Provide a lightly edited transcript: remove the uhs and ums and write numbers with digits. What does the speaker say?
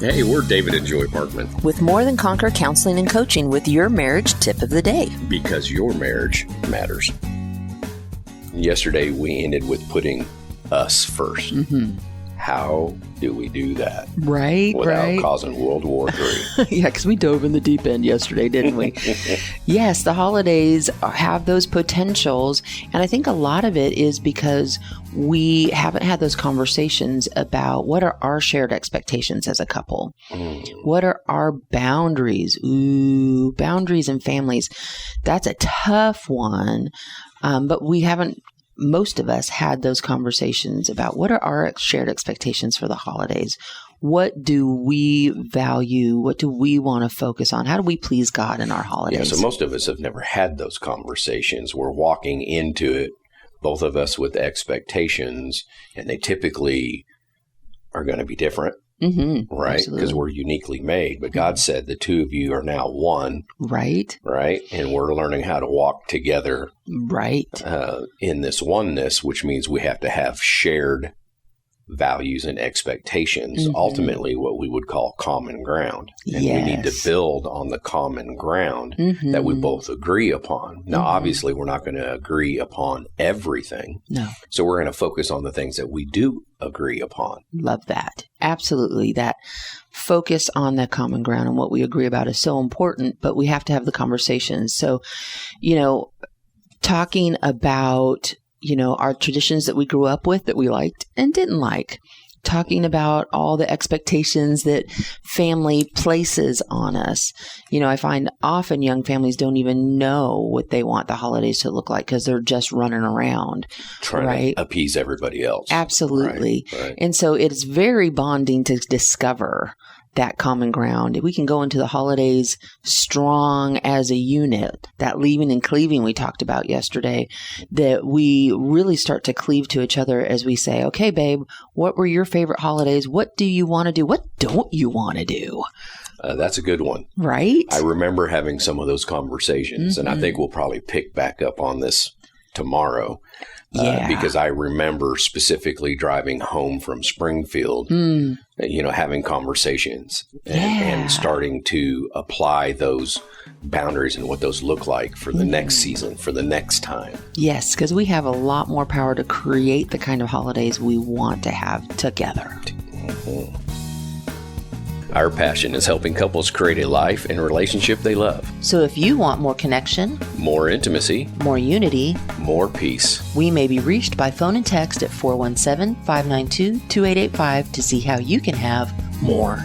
Hey, we're David Joy Parkman. With More Than Conquer Counseling and Coaching with your marriage tip of the day. Because your marriage matters. Yesterday, we ended with putting us first. Mm-hmm. How do we do that? Right, without causing World War III? Yeah, because we dove in the deep end yesterday, didn't we? Yes, the holidays have those potentials. And I think a lot of it is because we haven't had those conversations about what are our shared expectations as a couple? What are our boundaries? Boundaries in families. That's a tough one. But we haven't, most of us had those conversations about what are our shared expectations for the holidays? What do we value? What do we want to focus on? How do we please God in our holidays? Yeah, so most of us have never had those conversations. We're walking into it, both of us with expectations, and they typically are going to be different. Mm-hmm, right? Because we're uniquely made. But God said the two of you are now one. Right. Right. And we're learning how to walk together. Right. In this oneness, which means we have to have shared values and expectations, ultimately what we would call common ground. And we need to build on the common ground that we both agree upon. Now, obviously, we're not going to agree upon everything. No. So we're going to focus on the things that we do agree upon. Love that. Absolutely. That focus on that common ground and what we agree about is so important, but we have to have the conversations. So, talking about our traditions that we grew up with that we liked and didn't like. Talking about all the expectations that family places on us. I find often young families don't even know what they want the holidays to look like because they're just running around. Trying to appease everybody else. Absolutely. Right. And so it's very bonding to discover that common ground. We can go into the holidays strong as a unit, that leaving and cleaving we talked about yesterday, that we really start to cleave to each other as we say, okay, babe, what were your favorite holidays? What do you want to do? What don't you want to do? That's a good one. Right? I remember having some of those conversations, and I think we'll probably pick back up on this tomorrow. Because I remember specifically driving home from Springfield, having conversations and starting to apply those boundaries and what those look like for the next season, for the next time. Yes, because we have a lot more power to create the kind of holidays we want to have together. Mm-hmm. Our passion is helping couples create a life and relationship they love. So if you want more connection, more intimacy, more unity, more peace, we may be reached by phone and text at 417-592-2885 to see how you can have more.